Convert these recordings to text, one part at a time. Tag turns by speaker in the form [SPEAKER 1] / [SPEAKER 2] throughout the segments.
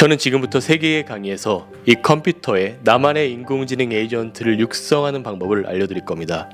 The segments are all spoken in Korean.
[SPEAKER 1] 저는 지금부터 3개의 강의에서 이 컴퓨터에 나만의 인공지능 에이전트를 육성하는 방법을 알려드릴 겁니다.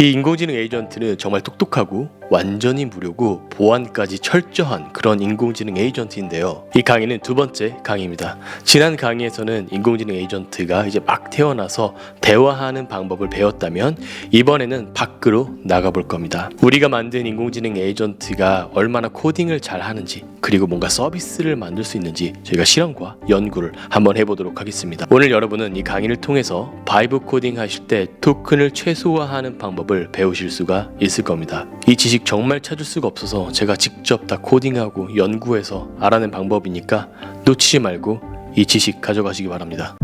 [SPEAKER 1] 이 인공지능 에이전트는 정말 똑똑하고 완전히 무료고 보안까지 철저한 그런 인공지능 에이전트인데요. 이 강의는 2번째 강의입니다. 지난 강의에서는 인공지능 에이전트가 이제 막 태어나서 대화하는 방법을 배웠다면 이번에는 밖으로 나가볼 겁니다. 우리가 만든 인공지능 에이전트가 얼마나 코딩을 잘 하는지, 그리고 뭔가 서비스를 만들 수 있는지 저희가 실험과 연구를 한번 해보도록 하겠습니다. 오늘 여러분은 이 강의를 통해서 바이브 코딩 하실 때 토큰을 최소화하는 방법을 배우실 수가 있을 겁니다. 이 지식 정말 찾을 수가 없어서 제가 직접 다 코딩하고 연구해서 알아낸 방법이니까 놓치지 말고 이 지식 가져가시기 바랍니다.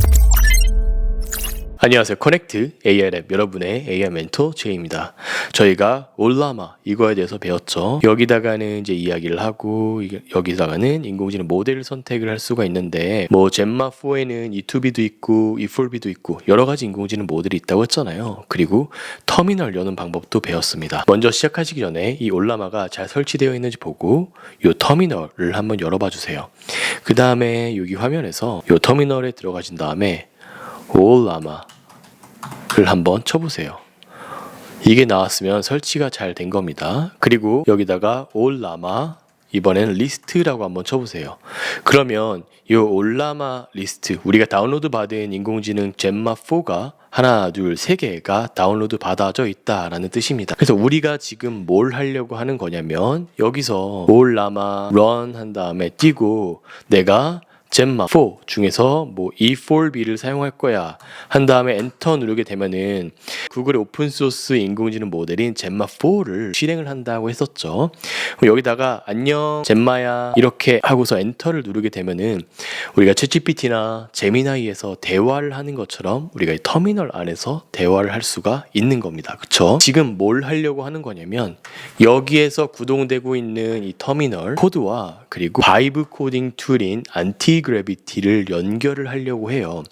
[SPEAKER 1] 안녕하세요. 커넥트 AI 랩 여러분의 AI 멘토 제이입니다. 저희가 올라마 이거에 대해서 배웠죠. 여기다가는 이제 이야기를 하고 여기다가는 인공지능 모델을 선택을 할 수가 있는데 뭐 젠마 4에는 E2B도 있고 E4B도 있고 여러 가지 인공지능 모델이 있다고 했잖아요. 그리고 터미널 여는 방법도 배웠습니다. 먼저 시작하시기 전에 이 올라마가 잘 설치되어 있는지 보고 이 터미널을 한번 열어봐 주세요. 그 다음에 여기 화면에서 이 터미널에 들어가신 다음에 올라마를 한번 쳐보세요. 이게 나왔으면 설치가 잘 된 겁니다. 그리고 여기다가 올라마 이번에는 리스트라고 한번 쳐보세요. 그러면 이 올라마 리스트, 우리가 다운로드 받은 인공지능 젠마 4가 하나, 둘, 3개가 다운로드 받아져 있다라는 뜻입니다. 그래서 우리가 지금 뭘 하려고 하는 거냐면 여기서 올라마 run 한 다음에 띄고 내가 젠마 4 중에서 뭐 E4B를 사용할 거야 한 다음에 엔터 누르게 되면은 구글의 오픈소스 인공지능 모델인 젠마 4를 실행을 한다고 했었죠. 여기다가 안녕 젠마야 이렇게 하고서 엔터를 누르게 되면은 우리가 챗GPT나 제미나이에서 대화를 하는 것처럼 우리가 이 터미널 안에서 대화를 할 수가 있는 겁니다. 그쵸? 지금 뭘 하려고 하는 거냐면 여기에서 구동되고 있는 이 터미널 코드와 그리고 바이브 코딩 툴인 안티그래비티를 연결을 하려고 해요.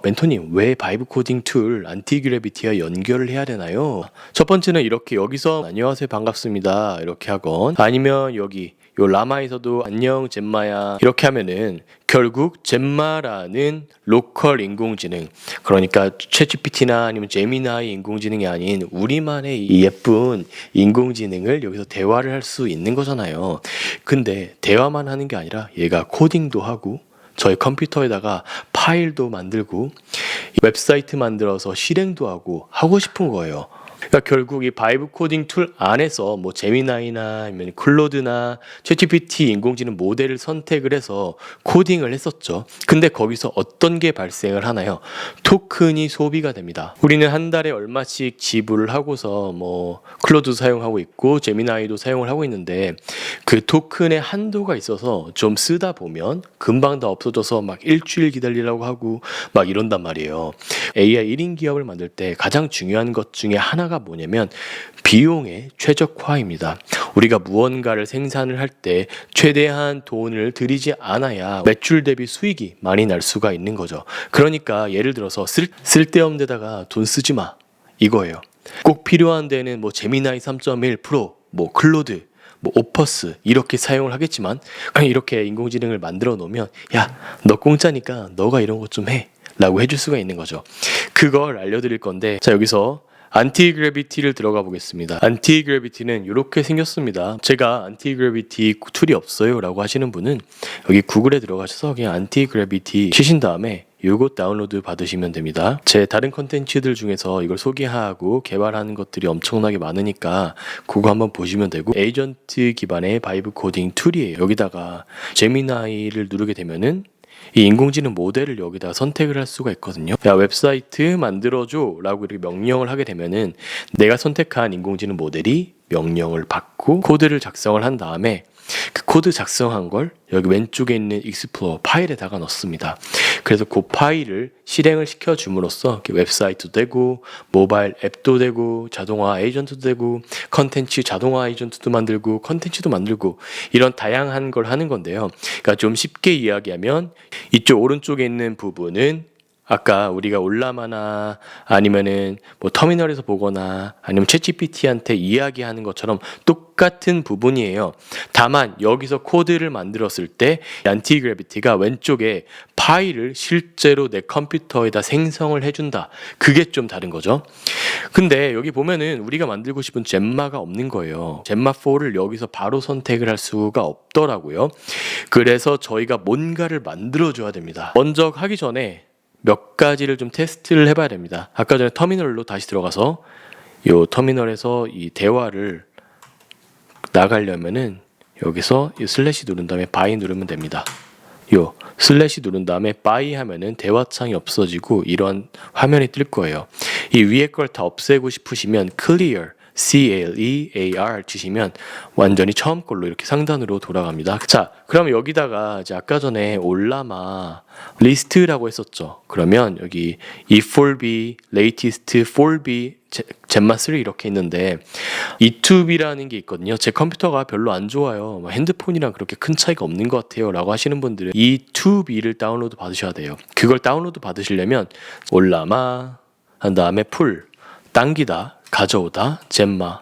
[SPEAKER 1] 멘토님, 왜 바이브 코딩 툴 안티그래비티와 연결을 해야 되나요? 첫 번째는 이렇게 여기서 안녕하세요 반갑습니다 이렇게 하건, 아니면 여기 요 라마에서도 안녕 젠마야 이렇게 하면은 결국 젠마라는 로컬 인공지능, 그러니까 챗GPT나 아니면 제미나이 인공지능이 아닌 우리만의 이 예쁜 인공지능을 여기서 대화를 할 수 있는 거잖아요. 근데 대화만 하는 게 아니라 얘가 코딩도 하고 저희 컴퓨터에다가 파일도 만들고 웹사이트 만들어서 실행도 하고 싶은 거예요. 그러니까 결국 이 바이브 코딩 툴 안에서 뭐 제미나이나 아니면 클로드나 챗GPT 인공지능 모델을 선택을 해서 코딩을 했었죠. 근데 거기서 어떤 게 발생을 하나요? 토큰이 소비가 됩니다. 우리는 한 달에 얼마씩 지불을 하고서 뭐 클로드 사용하고 있고 제미나이도 사용을 하고 있는데 그 토큰의 한도가 있어서 좀 쓰다 보면 금방 다 없어져서 막 일주일 기다리라고 하고 막 이런단 말이에요. AI 1인 기업을 만들 때 가장 중요한 것 중에 하나가 뭐냐면 비용의 최적화입니다. 우리가 무언가를 생산을 할 때 최대한 돈을 들이지 않아야 매출 대비 수익이 많이 날 수가 있는 거죠. 그러니까 예를 들어서 쓸데없는 데다가 돈 쓰지 마 이거예요. 꼭 필요한 데는 뭐 제미나이 3.1 프로, 뭐 클로드, 뭐 오퍼스 이렇게 사용을 하겠지만 그냥 이렇게 인공지능을 만들어 놓으면 야, 너 공짜니까 너가 이런 것 좀 해 라고 해줄 수가 있는 거죠. 그걸 알려드릴 건데, 자 여기서 안티그래비티를 들어가 보겠습니다. 안티그래비티는 이렇게 생겼습니다. 제가 안티그래비티 툴이 없어요 라고 하시는 분은 여기 구글에 들어가셔서 그냥 안티그래비티 치신 다음에 요거 다운로드 받으시면 됩니다. 제 다른 컨텐츠들 중에서 이걸 소개하고 개발하는 것들이 엄청나게 많으니까 그거 한번 보시면 되고, 에이전트 기반의 바이브 코딩 툴이에요. 여기다가 제미나이를 누르게 되면은 이 인공지능 모델을 여기다 선택을 할 수가 있거든요. 야, 웹사이트 만들어줘 라고 이렇게 명령을 하게 되면은 내가 선택한 인공지능 모델이 명령을 받고 코드를 작성을 한 다음에 그 코드 작성한 걸 여기 왼쪽에 있는 익스플로어 파일에다가 넣습니다. 그래서 그 파일을 실행을 시켜줌으로써 웹사이트도 되고 모바일 앱도 되고 자동화 에이전트도 되고 컨텐츠 자동화 에이전트도 만들고 컨텐츠도 만들고 이런 다양한 걸 하는 건데요. 그러니까 좀 쉽게 이야기하면 이쪽 오른쪽에 있는 부분은 아까 우리가 올라마나 아니면은 뭐 터미널에서 보거나 아니면 챗GPT한테 이야기하는 것처럼 똑같은 부분이에요. 다만 여기서 코드를 만들었을 때 안티그래비티가 왼쪽에 파일을 실제로 내 컴퓨터에다 생성을 해준다. 그게 좀 다른 거죠. 근데 여기 보면은 우리가 만들고 싶은 젬마가 없는 거예요. 젬마4를 여기서 바로 선택을 할 수가 없더라고요. 그래서 저희가 뭔가를 만들어줘야 됩니다. 먼저 하기 전에 몇 가지를 좀 테스트를 해봐야 됩니다. 아까 전에 터미널로 다시 들어가서 이 터미널에서 이 대화를 나가려면은 여기서 이 슬래시 누른 다음에 바이 누르면 됩니다. 요 슬래시 누른 다음에 바이 하면은 대화창이 없어지고 이런 화면이 뜰 거예요. 이 위에 걸 다 없애고 싶으시면 clear CLEAR 치시면 완전히 처음 걸로 이렇게 상단으로 돌아갑니다. 자, 그럼 여기다가 이제 아까 전에 올라마 리스트라고 했었죠. 그러면 여기 E4B, latest 4B, 젬마 3 이렇게 있는데 E2B라는 게 있거든요. 제 컴퓨터가 별로 안 좋아요. 핸드폰이랑 그렇게 큰 차이가 없는 것 같아요 라고 하시는 분들은 E2B를 다운로드 받으셔야 돼요. 그걸 다운로드 받으시려면 올라마 한 다음에 풀 당기다 가져오다 젬마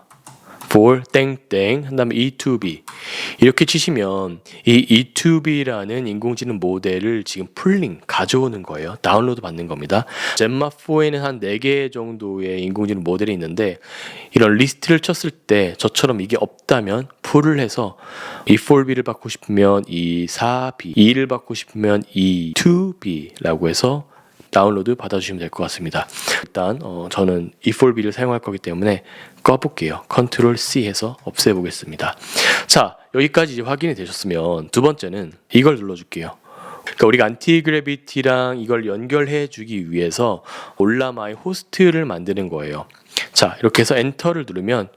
[SPEAKER 1] for 땡땡 한 다음에 E2B 이렇게 치시면 이 E2B라는 인공지능 모델을 지금 풀링 가져오는 거예요. 다운로드 받는 겁니다. 젬마4에는 한 4개 정도의 인공지능 모델이 있는데 이런 리스트를 쳤을 때 저처럼 이게 없다면 풀을 해서 E4B를 받고 싶으면 E4B, E를 받고 싶으면 E2B라고 해서 다운로드 받아주시면 될 것 같습니다. 일단 저는 E4B를 사용할 거기 때문에 꺼볼게요. 컨트롤 C 해서 없애보겠습니다. 자, 여기까지 이제 확인이 되셨으면 두 번째는 이걸 눌러줄게요. 그러니까 우리가 안티그래비티랑 이걸 연결해 주기 위해서 올라마의 호스트를 만드는 거예요. 자, 이렇게 해서 엔터를 누르면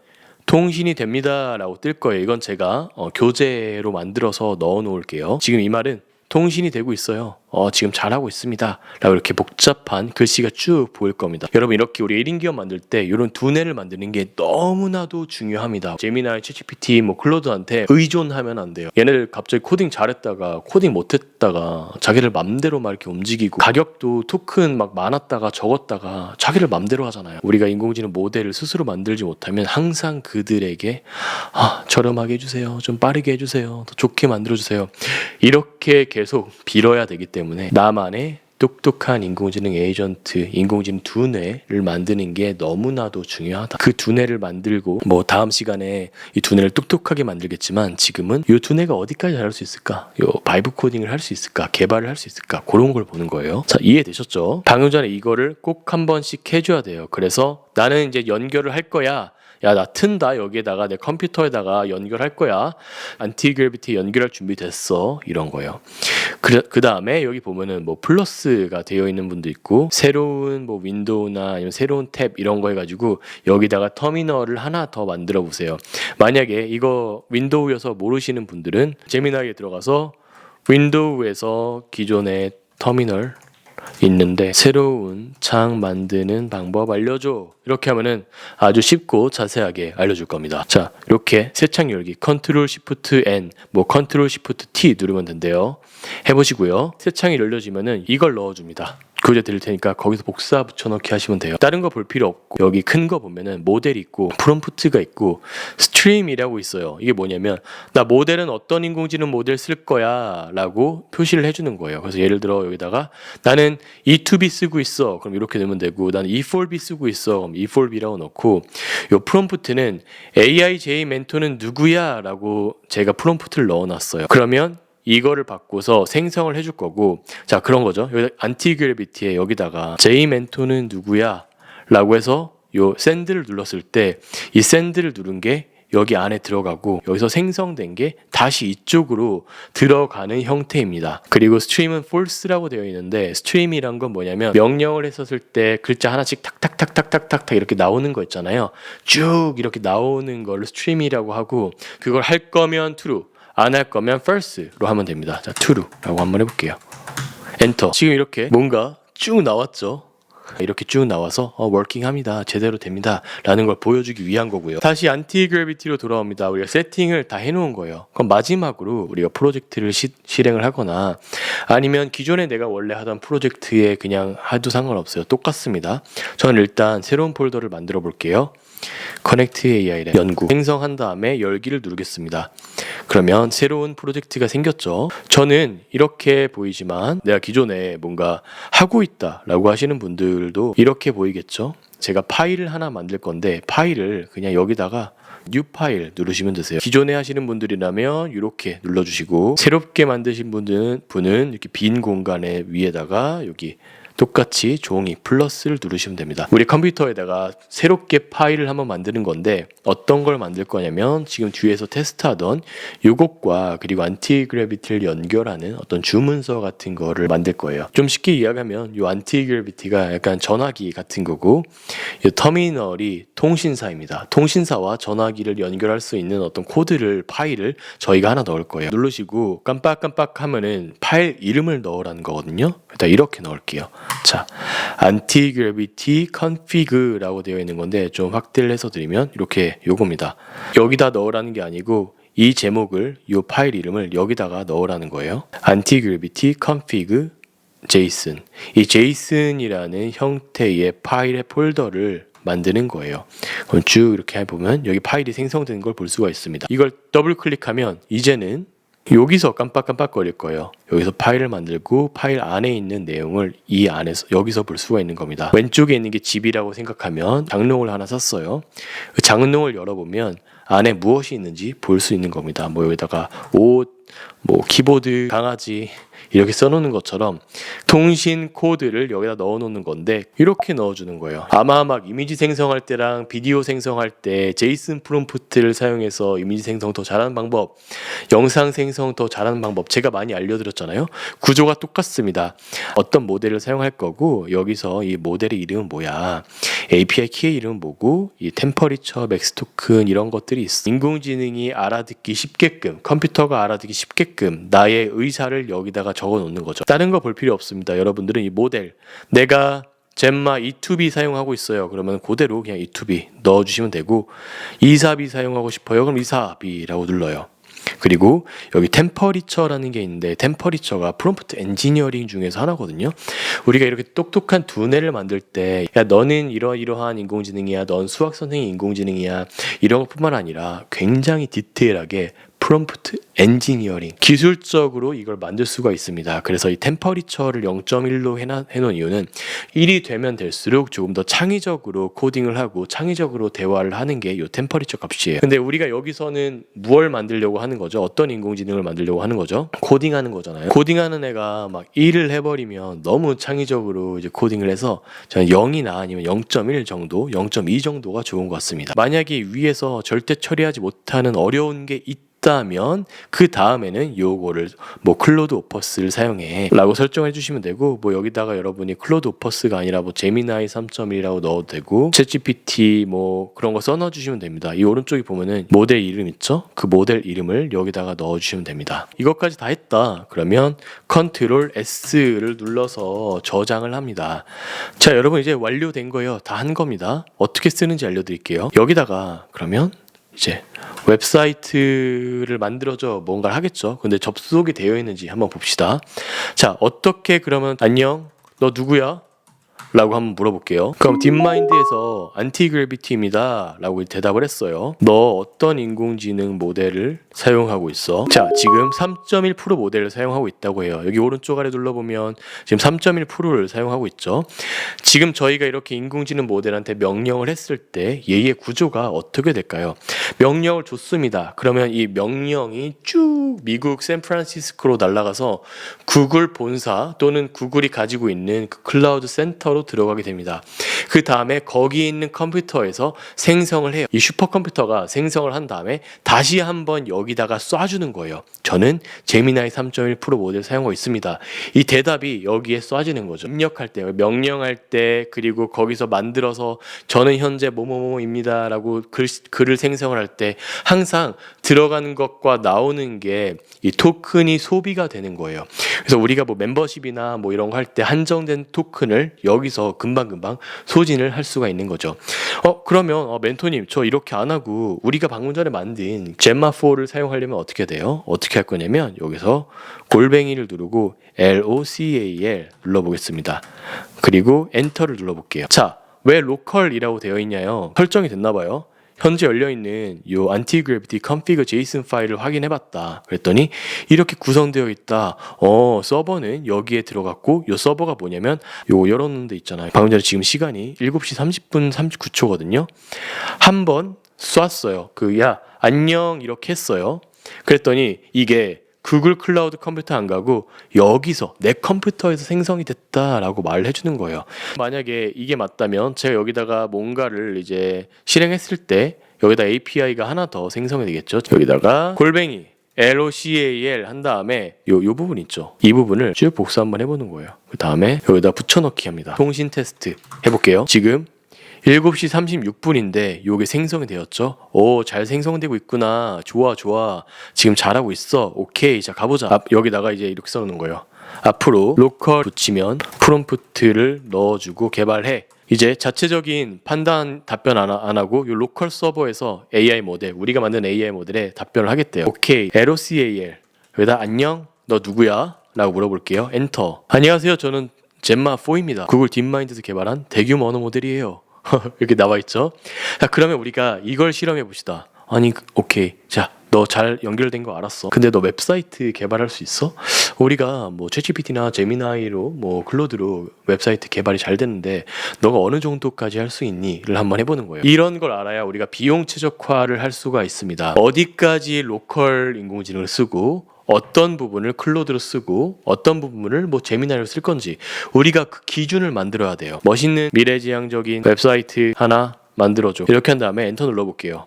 [SPEAKER 1] 통신이 됩니다 라고 뜰 거예요. 이건 제가 교재로 만들어서 넣어 놓을게요. 지금 이 말은 통신이 되고 있어요. 지금 잘하고 있습니다. 라고 이렇게 복잡한 글씨가 쭉 보일 겁니다. 여러분 이렇게 우리 1인 기업 만들 때 이런 두뇌를 만드는 게 너무나도 중요합니다. 제미나이, 챗GPT, 클로드한테 의존하면 안 돼요. 얘네들 갑자기 코딩 잘했다가 코딩 못했다가 자기들 맘대로 막 이렇게 움직이고 가격도 토큰 막 많았다가 적었다가 자기들 맘대로 하잖아요. 우리가 인공지능 모델을 스스로 만들지 못하면 항상 그들에게 저렴하게 해주세요. 좀 빠르게 해주세요. 더 좋게 만들어주세요. 이렇게 계속 빌어야 되기 때문에 나만의 똑똑한 인공지능 에이전트, 인공지능 두뇌를 만드는 게 너무나도 중요하다. 그 두뇌를 만들고 다음 시간에 이 두뇌를 똑똑하게 만들겠지만 지금은 이 두뇌가 어디까지 잘할 수 있을까? 요 바이브 코딩을 할 수 있을까? 개발을 할 수 있을까? 그런 걸 보는 거예요. 자, 이해되셨죠? 방금 전에 이거를 꼭 한 번씩 해줘야 돼요. 그래서 나는 이제 연결을 할 거야. 야, 나 튼다. 여기에다가 내 컴퓨터에다가 연결할 거야. 안티그래비티 연결할 준비 됐어. 이런 거예요. 그 다음에 여기 보면은 플러스가 되어 있는 분도 있고 새로운 윈도우나 아니면 새로운 탭 이런 거 해가지고 여기다가 터미널을 하나 더 만들어 보세요. 만약에 이거 윈도우여서 모르시는 분들은 제미나이에 들어가서 윈도우에서 기존의 터미널 있는데 새로운 창 만드는 방법 알려줘. 이렇게 하면은 아주 쉽고 자세하게 알려줄 겁니다. 자, 이렇게 새 창 열기 컨트롤 시프트 N 컨트롤 시프트 T 누르면 된대요. 해보시고요. 새 창이 열려지면은 이걸 넣어줍니다. 교재 드릴 테니까 거기서 복사 붙여넣기 하시면 돼요. 다른 거 볼 필요 없고 여기 큰 거 보면은 모델이 있고 프롬프트가 있고 스트림이라고 있어요. 이게 뭐냐면 나 모델은 어떤 인공지능 모델 쓸 거야 라고 표시를 해주는 거예요. 그래서 예를 들어 여기다가 나는 E2B 쓰고 있어. 그럼 이렇게 넣으면 되고 나는 E4B 쓰고 있어. 그럼 E4B라고 넣고 요 프롬프트는 AIJ 멘토는 누구야 라고 제가 프롬프트를 넣어놨어요. 그러면 이거를 바꿔서 생성을 해줄 거고 자 그런 거죠. 여기 안티그래비티에 여기다가 J 멘토는 누구야 라고 해서 요 샌드를 눌렀을 때 이 샌드를 누른 게 여기 안에 들어가고 여기서 생성된 게 다시 이쪽으로 들어가는 형태입니다. 그리고 스트림은 false라고 되어 있는데 스트림이란 건 뭐냐면 명령을 했었을 때 글자 하나씩 탁탁탁탁탁탁 이렇게 나오는 거 있잖아요. 쭉 이렇게 나오는 걸 스트림이라고 하고 그걸 할 거면 true 안 할 거면 false로 하면 됩니다. 자, true라고 한번 해볼게요. 엔터. 지금 이렇게 뭔가 쭉 나왔죠. 이렇게 쭉 나와서 워킹합니다. 제대로 됩니다. 라는 걸 보여주기 위한 거고요. 다시 안티그래비티로 돌아옵니다. 우리가 세팅을 다 해놓은 거예요. 그럼 마지막으로 우리가 프로젝트를 실행을 하거나 아니면 기존에 내가 원래 하던 프로젝트에 그냥 해도 상관없어요. 똑같습니다. 저는 일단 새로운 폴더를 만들어 볼게요. 커넥트 AI를 연구 생성한 다음에 열기를 누르겠습니다. 그러면 새로운 프로젝트가 생겼죠. 저는 이렇게 보이지만 내가 기존에 뭔가 하고 있다 라고 하시는 분들도 이렇게 보이겠죠. 제가 파일을 하나 만들 건데 파일을 그냥 여기다가 뉴 파일 누르시면 되세요. 기존에 하시는 분들이라면 이렇게 눌러주시고 새롭게 만드신 분은 이렇게 빈 공간에 위에다가 여기 똑같이 종이 플러스를 누르시면 됩니다. 우리 컴퓨터에다가 새롭게 파일을 한번 만드는 건데 어떤 걸 만들 거냐면 지금 뒤에서 테스트하던 이것과 그리고 안티그래비티를 연결하는 어떤 주문서 같은 거를 만들 거예요. 좀 쉽게 이야기하면 이 안티그래비티가 약간 전화기 같은 거고 이 터미널이 통신사입니다. 통신사와 전화기를 연결할 수 있는 어떤 코드를 파일을 저희가 하나 넣을 거예요. 누르시고 깜빡깜빡 하면은 파일 이름을 넣으라는 거거든요. 일단 이렇게 넣을게요. 자, 안티그래비티 컨피그라고 되어 있는 건데 좀 확대를 해서 드리면 이렇게 요겁니다. 여기다 넣으라는 게 아니고 이 제목을 이 파일 이름을 여기다가 넣으라는 거예요. 안티그래비티 컨피그 JSON. 이 JSON이라는 형태의 파일의 폴더를 만드는 거예요. 그럼 쭉 이렇게 해보면 여기 파일이 생성되는 걸 볼 수가 있습니다. 이걸 더블 클릭하면 이제는 여기서 깜빡깜빡 거릴 거예요. 여기서 파일을 만들고 파일 안에 있는 내용을 이 안에서 여기서 볼 수가 있는 겁니다. 왼쪽에 있는 게 집이라고 생각하면 장롱을 하나 샀어요. 그 장롱을 열어보면 안에 무엇이 있는지 볼 수 있는 겁니다. 뭐 여기다가 옷, 뭐 키보드, 강아지 이렇게 써놓는 것처럼 통신 코드를 여기다 넣어놓는 건데 이렇게 넣어주는 거예요. 아마 막 이미지 생성할 때랑 비디오 생성할 때 제이슨 프롬프트를 사용해서 이미지 생성 더 잘하는 방법, 영상 생성 더 잘하는 방법 제가 많이 알려드렸잖아요. 구조가 똑같습니다. 어떤 모델을 사용할 거고 여기서 이 모델의 이름은 뭐야, API 키의 이름은 뭐고 이 템퍼리처, 맥스 토큰 이런 것들이 있어. 인공지능이 알아듣기 쉽게끔, 컴퓨터가 알아듣기 쉽게끔 나의 의사를 여기다가 적어 놓는 거죠. 다른 거 볼 필요 없습니다. 여러분들은 이 모델, 내가 젬마 E2B 사용하고 있어요. 그러면 그대로 그냥 E2B 넣어주시면 되고 242 사용하고 싶어요. 그럼 242라고 눌러요. 그리고 여기 템퍼리처라는 게 있는데 템퍼리처가 프롬프트 엔지니어링 중에서 하나거든요. 우리가 이렇게 똑똑한 두뇌를 만들 때 야 너는 이러이러한 인공지능이야, 넌 수학 선생님 인공지능이야 이런 것뿐만 아니라 굉장히 디테일하게 프롬프트 엔지니어링 기술적으로 이걸 만들 수가 있습니다. 그래서 이 템퍼리처를 0.1로 해놓은 이유는 1이 되면 될수록 조금 더 창의적으로 코딩을 하고 창의적으로 대화를 하는 게 이 템퍼리처 값이에요. 근데 우리가 여기서는 무엇을 만들려고 하는 거죠? 어떤 인공지능을 만들려고 하는 거죠? 코딩하는 거잖아요. 코딩하는 애가 막 1을 해버리면 너무 창의적으로 이제 코딩을 해서 저는 0이나 아니면 0.1 정도, 0.2 정도가 좋은 것 같습니다. 만약에 위에서 절대 처리하지 못하는 어려운 게 있다면 그 다음에는 요거를 뭐 클로드 오퍼스를 사용해 라고 설정해 주시면 되고, 뭐 여기다가 여러분이 클로드 오퍼스가 아니라 뭐 제미나이 3.1이라고 넣어도 되고 챗GPT 뭐 그런 거 써넣어 주시면 됩니다. 이 오른쪽에 보면은 모델 이름 있죠? 그 모델 이름을 여기다가 넣어 주시면 됩니다. 이것까지 다 했다 그러면 컨트롤 S를 눌러서 저장을 합니다. 자, 여러분 이제 완료된 거예요. 다 한 겁니다. 어떻게 쓰는지 알려드릴게요. 여기다가 그러면 이제 웹사이트를 만들어줘 뭔가를 하겠죠. 근데 접속이 되어 있는지 한번 봅시다. 자, 어떻게 그러면 안녕 너 누구야? 라고 한번 물어볼게요. 그럼 딥마인드에서 안티그래비티입니다 라고 대답을 했어요. 너 어떤 인공지능 모델을 사용하고 있어? 자, 지금 3.1% 모델을 사용하고 있다고 해요. 여기 오른쪽 아래 눌러보면 지금 3.1%를 사용하고 있죠. 지금 저희가 이렇게 인공지능 모델한테 명령을 했을 때 얘의 구조가 어떻게 될까요? 명령을 줬습니다. 그러면 이 명령이 쭉 미국 샌프란시스코로 날아가서 구글 본사 또는 구글이 가지고 있는 그 클라우드 센터로 들어가게 됩니다. 그 다음에 거기 있는 컴퓨터에서 생성을 해요. 이 슈퍼컴퓨터가 생성을 한 다음에 다시 한번 여기다가 쏴주는 거예요. 저는 제미나이 3.1 프로 모델 사용하고 있습니다. 이 대답이 여기에 쏴지는 거죠. 명령할 때 그리고 거기서 만들어서 저는 현재 뭐뭐뭐입니다 라고 글을 생성을 할 때 항상 들어가는 것과 나오는 게 이 토큰이 소비가 되는 거예요. 그래서 우리가 뭐 멤버십이나 뭐 이런 거 할 때 한정된 토큰을 여기서 금방금방 소진을 할 수가 있는 거죠. 그러면 멘토님 저 이렇게 안 하고 우리가 방금 전에 만든 젠마4를 사용하려면 어떻게 돼요? 어떻게 할 거냐면 여기서 골뱅이를 누르고 LOCAL 눌러보겠습니다. 그리고 엔터를 눌러볼게요. 자, 왜 로컬이라고 되어 있냐요? 설정이 됐나 봐요. 현재 열려있는 이 anti-gravity config JSON 파일을 확인해봤다. 그랬더니 이렇게 구성되어 있다. 서버는 여기에 들어갔고 이 서버가 뭐냐면 요 열어놓은 데 있잖아요. 방금 전에 지금 시간이 7시 30분 39초거든요. 한번 쐈어요. 야 안녕 이렇게 했어요. 그랬더니 이게 구글 클라우드 컴퓨터 안 가고 여기서 내 컴퓨터에서 생성이 됐다라고 말을 해주는 거예요. 만약에 이게 맞다면 제가 여기다가 뭔가를 이제 실행했을 때 여기다 API가 하나 더 생성이 되겠죠. 여기다가 골뱅이 LOCAL 한 다음에 요 부분 있죠. 이 부분을 쭉 복사 한번 해보는 거예요. 그 다음에 여기다 붙여넣기 합니다. 통신 테스트 해볼게요. 지금 7시 36분인데 요게 생성이 되었죠. 잘 생성되고 있구나. 좋아. 지금 잘하고 있어. 오케이. 자, 가보자. 여기다가 이제 이렇게 써놓는 거예요. 앞으로 로컬 붙이면 프롬프트를 넣어주고 개발해. 이제 자체적인 판단 답변 안 하고 요 로컬 서버에서 AI 모델, 우리가 만든 AI 모델에 답변을 하겠대요. 오케이. LOCAL. 여기다 안녕. 너 누구야? 라고 물어볼게요. 엔터. 안녕하세요. 저는 젠마4입니다. 구글 딥마인드에서 개발한 대규모 언어 모델이에요. 이렇게 나와있죠. 자, 그러면 우리가 이걸 실험해 봅시다. 아니 오케이. 자, 너 잘 연결된 거 알았어. 근데 너 웹사이트 개발할 수 있어? 우리가 뭐 챗GPT나 제미나이로 뭐 클로드로 웹사이트 개발이 잘 됐는데 너가 어느 정도까지 할 수 있니?를 한번 해보는 거예요. 이런 걸 알아야 우리가 비용 최적화를 할 수가 있습니다. 어디까지 로컬 인공지능을 쓰고 어떤 부분을 클로드로 쓰고 어떤 부분을 뭐 제미나이로 쓸 건지 우리가 그 기준을 만들어야 돼요. 멋있는 미래지향적인 웹사이트 하나 만들어줘. 이렇게 한 다음에 엔터 눌러볼게요.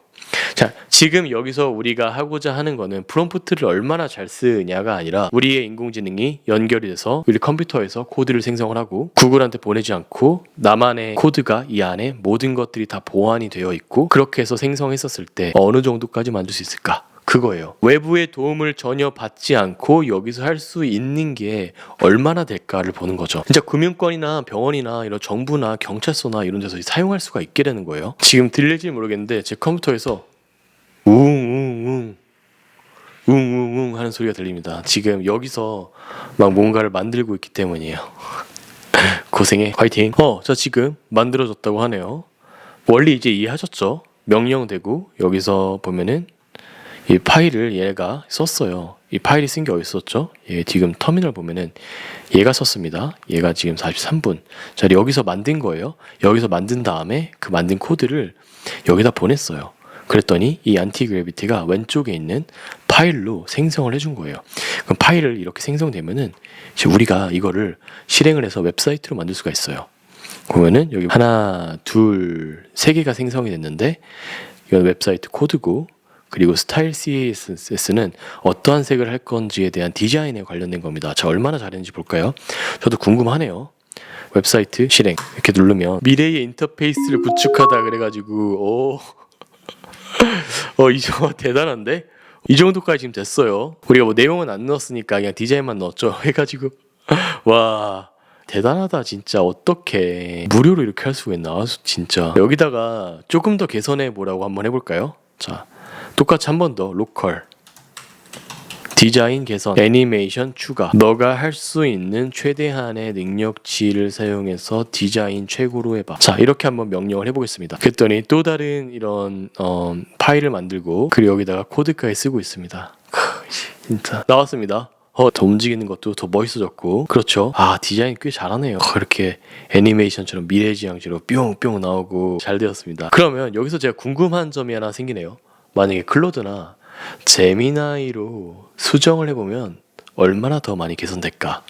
[SPEAKER 1] 자, 지금 여기서 우리가 하고자 하는 거는 프롬프트를 얼마나 잘 쓰냐가 아니라 우리의 인공지능이 연결이 돼서 우리 컴퓨터에서 코드를 생성을 하고 구글한테 보내지 않고 나만의 코드가 이 안에 모든 것들이 다 보완이 되어 있고 그렇게 해서 생성했었을 때 어느 정도까지 만들 수 있을까? 그거예요. 외부의 도움을 전혀 받지 않고 여기서 할 수 있는 게 얼마나 될까를 보는 거죠. 진짜 금융권이나 병원이나 이런 정부나 경찰서나 이런 데서 사용할 수가 있게 되는 거예요. 지금 들릴지 모르겠는데 제 컴퓨터에서 웅웅웅 하는 소리가 들립니다. 지금 여기서 막 뭔가를 만들고 있기 때문이에요. 고생해. 화이팅. 저 지금 만들어졌다고 하네요. 원리 이제 이해하셨죠? 명령되고 여기서 보면은 이 파일을 얘가 썼어요. 이 파일이 쓴 게 어디 있었죠? 얘 지금 터미널 보면은 얘가 썼습니다. 얘가 지금 43분. 자, 여기서 만든 거예요. 여기서 만든 다음에 그 만든 코드를 여기다 보냈어요. 그랬더니 이 안티그래비티가 왼쪽에 있는 파일로 생성을 해준 거예요. 그럼 파일을 이렇게 생성되면은 이제 우리가 이거를 실행을 해서 웹사이트로 만들 수가 있어요. 보면은 여기 하나, 둘, 세 개가 생성이 됐는데 이건 웹사이트 코드고 그리고 스타일 CSS는 어떠한 색을 할 건지에 대한 디자인에 관련된 겁니다. 자, 얼마나 잘했는지 볼까요? 저도 궁금하네요. 웹사이트 실행 이렇게 누르면 미래의 인터페이스를 구축하다 그래가지고 이 정도 대단한데? 이 정도까지 지금 됐어요. 우리가 뭐 내용은 안 넣었으니까 그냥 디자인만 넣었죠. 해가지고 와 대단하다 진짜. 어떻게 무료로 이렇게 할 수가 있나 진짜. 여기다가 조금 더 개선해 보라고 한번 해볼까요? 자, 똑같이 한 번 더 로컬 디자인 개선 애니메이션 추가 너가 할 수 있는 최대한의 능력치를 사용해서 디자인 최고로 해봐. 자, 이렇게 한번 명령을 해보겠습니다. 그랬더니 또 다른 이런 파일을 만들고 그리고 여기다가 코드까지 쓰고 있습니다. 진짜 나왔습니다. 더 움직이는 것도 더 멋있어졌고 그렇죠. 디자인 꽤 잘하네요. 이렇게 애니메이션처럼 미래지향적으로 뿅뿅 나오고 잘 되었습니다. 그러면 여기서 제가 궁금한 점이 하나 생기네요. 만약에 클로드나 제미나이로 수정을 해보면 얼마나 더 많이 개선될까?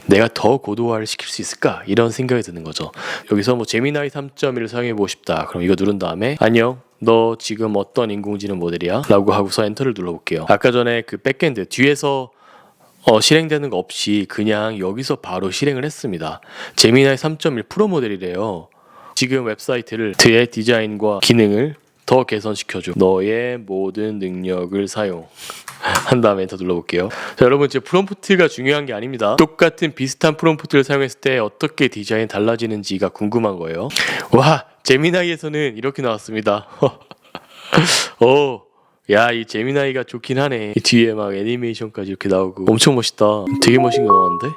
[SPEAKER 1] 내가 더 고도화를 시킬 수 있을까? 이런 생각이 드는 거죠. 여기서 뭐 제미나이 3.1을 사용해보고 싶다. 그럼 이거 누른 다음에 안녕. 너 지금 어떤 인공지능 모델이야? 라고 하고서 엔터를 눌러볼게요. 아까 전에 그 백엔드 뒤에서 실행되는 거 없이 그냥 여기서 바로 실행을 했습니다. 제미나이 3.1 프로 모델이래요. 지금 웹사이트를 의 디자인과 기능을 더 개선시켜줘. 너의 모든 능력을 사용. 한 다음에 엔터 눌러볼게요. 자, 여러분 이제 프롬프트가 중요한 게 아닙니다. 똑같은 비슷한 프롬프트를 사용했을 때 어떻게 디자인이 달라지는지가 궁금한 거예요. 와, 제미나이에서는 이렇게 나왔습니다. 야, 이 제미나이가 좋긴 하네. 이 뒤에 막 애니메이션까지 이렇게 나오고 엄청 멋있다. 되게 멋있게 나왔는데?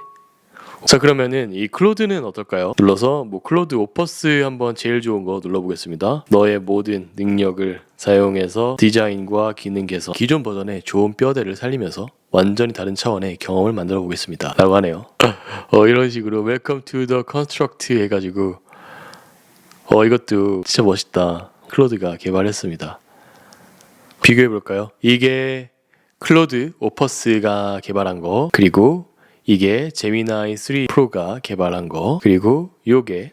[SPEAKER 1] 자, 그러면은 이 클로드는 어떨까요? 눌러서 뭐 클로드 오퍼스 한번 제일 좋은 거 눌러보겠습니다. 너의 모든 능력을 사용해서 디자인과 기능 개선, 기존 버전의 좋은 뼈대를 살리면서 완전히 다른 차원의 경험을 만들어 보겠습니다 라고 하네요. 이런 식으로 Welcome to the Construct 해가지고 이것도 진짜 멋있다. 클로드가 개발했습니다. 비교해볼까요? 이게 클로드 오퍼스가 개발한 거, 그리고 이게 제미나이 3 프로가 개발한 거, 그리고 요게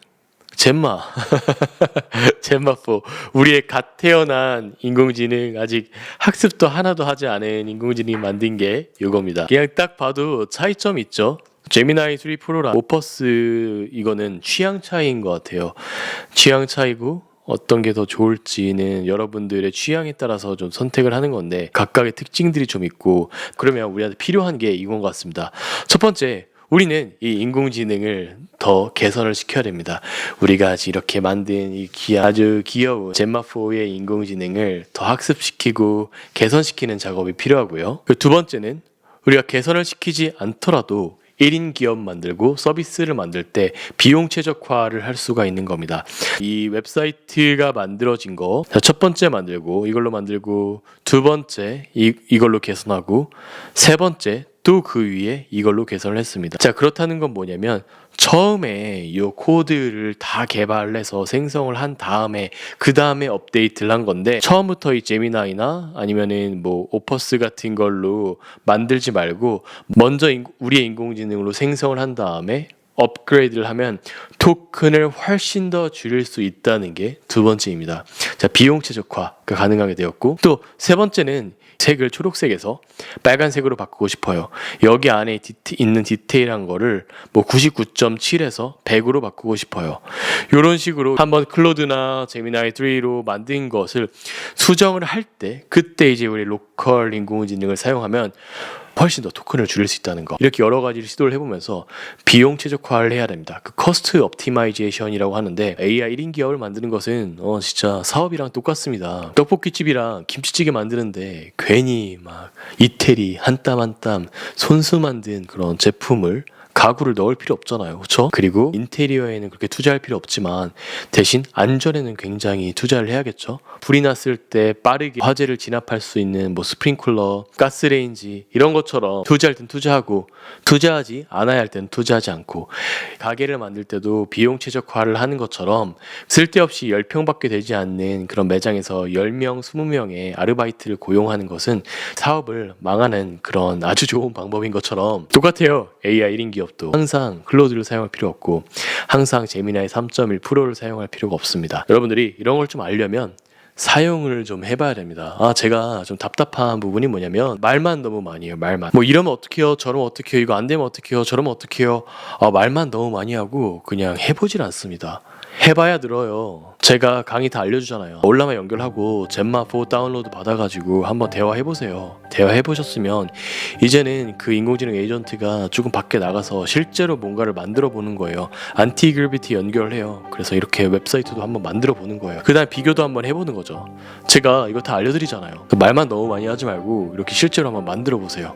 [SPEAKER 1] 젬마 젬마 4, 우리의 갓 태어난 인공지능, 아직 학습도 하나도 하지 않은 인공지능이 만든 게 요겁니다. 그냥 딱 봐도 차이점이 있죠. 제미나이 3 프로랑 오퍼스 이거는 취향 차이인 것 같아요. 취향 차이고 어떤 게 더 좋을지는 여러분들의 취향에 따라서 좀 선택을 하는 건데, 각각의 특징들이 좀 있고, 그러면 우리한테 필요한 게 이건 것 같습니다. 첫 번째, 우리는 이 인공지능을 더 개선을 시켜야 됩니다. 우리가 이렇게 만든 이 아주 귀여운 젬마4의 인공지능을 더 학습시키고 개선시키는 작업이 필요하고요. 두 번째는 우리가 개선을 시키지 않더라도 1인 기업 만들고 서비스를 만들 때 비용 최적화를 할 수가 있는 겁니다. 이 웹사이트가 만들어진 거, 첫 번째 만들고 이걸로 만들고, 두 번째 이걸로 개선하고, 세 번째 또 그 위에 이걸로 개선을 했습니다. 자, 그렇다는 건 뭐냐면 처음에 이 코드를 다 개발해서 생성을 한 다음에 그 다음에 업데이트를 한 건데, 처음부터 이 제미나이나 아니면은 뭐 오퍼스 같은 걸로 만들지 말고 먼저 우리의 인공지능으로 생성을 한 다음에 업그레이드를 하면 토큰을 훨씬 더 줄일 수 있다는 게 두 번째입니다. 자, 비용 최적화가 가능하게 되었고, 또 세 번째는 색을 초록색에서 빨간색으로 바꾸고 싶어요. 여기 안에 있는 디테일한 거를 뭐 99.7에서 100으로 바꾸고 싶어요. 이런 식으로 한번 클로드나 제미나이 3로 만든 것을 수정을 할 때, 그때 이제 우리 로컬 인공지능을 사용하면 훨씬 더 토큰을 줄일 수 있다는 거. 이렇게 여러 가지를 시도를 해보면서 비용 최적화를 해야 됩니다. 그 커스트 옵티마이제이션이라고 하는데, AI 1인 기업을 만드는 것은 진짜 사업이랑 똑같습니다. 떡볶이집이랑 김치찌개 만드는데 괜히 막 이태리 한 땀 한 땀 손수 만든 그런 제품을, 가구를 넣을 필요 없잖아요. 그렇죠? 그리고 인테리어에는 그렇게 투자할 필요 없지만 대신 안전에는 굉장히 투자를 해야겠죠. 불이 났을 때 빠르게 화재를 진압할 수 있는 뭐 스프링클러, 가스레인지 이런 것처럼 투자할 땐 투자하고, 투자하지 않아야 할 땐 투자하지 않고, 가게를 만들 때도 비용 최적화를 하는 것처럼 쓸데없이 10평밖에 되지 않는 그런 매장에서 10명, 20명의 아르바이트를 고용하는 것은 사업을 망하는 그런 아주 좋은 방법인 것처럼 똑같아요. AI 1인 기업도 항상 클로드를 사용할 필요 없고, 항상 제미나이 3.1 프로를 사용할 필요가 없습니다. 여러분들이 이런 걸 좀 알려면 사용을 좀 해봐야 됩니다. 제가 좀 답답한 부분이 뭐냐면 말만 너무 많이 해요. 말만. 뭐 이러면 어떡해요, 저러면 어떡해요, 이거 안 되면 어떡해요, 저러면 어떡해요. 말만 너무 많이 하고 그냥 해보질 않습니다. 해봐야 들어요. 제가 강의 다 알려주잖아요. 올라마 연결하고 젬마4 다운로드 받아가지고 한번 대화해보세요. 대화해보셨으면 이제는 그 인공지능 에이전트가 조금 밖에 나가서 실제로 뭔가를 만들어 보는 거예요. 안티그래비티 연결을 해요. 그래서 이렇게 웹사이트도 한번 만들어 보는 거예요. 그 다음 비교도 한번 해보는 거죠. 제가 이거 다 알려드리잖아요. 말만 너무 많이 하지 말고 이렇게 실제로 한번 만들어 보세요.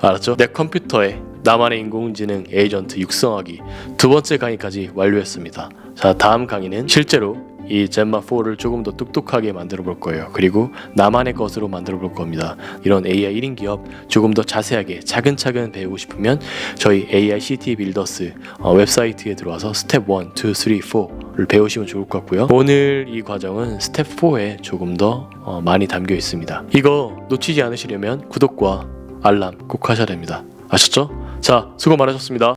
[SPEAKER 1] 알았죠? 내 컴퓨터에 나만의 인공지능 에이전트 육성하기 두 번째 강의까지 완료했습니다. 자, 다음 강의는 실제로 이 젬마4를 조금 더 똑똑하게 만들어 볼 거예요. 그리고 나만의 것으로 만들어 볼 겁니다. 이런 AI 1인 기업 조금 더 자세하게 차근차근 배우고 싶으면 저희 AI CT 빌더스 웹사이트에 들어와서 스텝 1, 2, 3, 4를 배우시면 좋을 것 같고요. 오늘 이 과정은 스텝 4에 조금 더 많이 담겨 있습니다. 이거 놓치지 않으시려면 구독과 알람 꼭 하셔야 됩니다. 아셨죠? 자, 수고 많으셨습니다.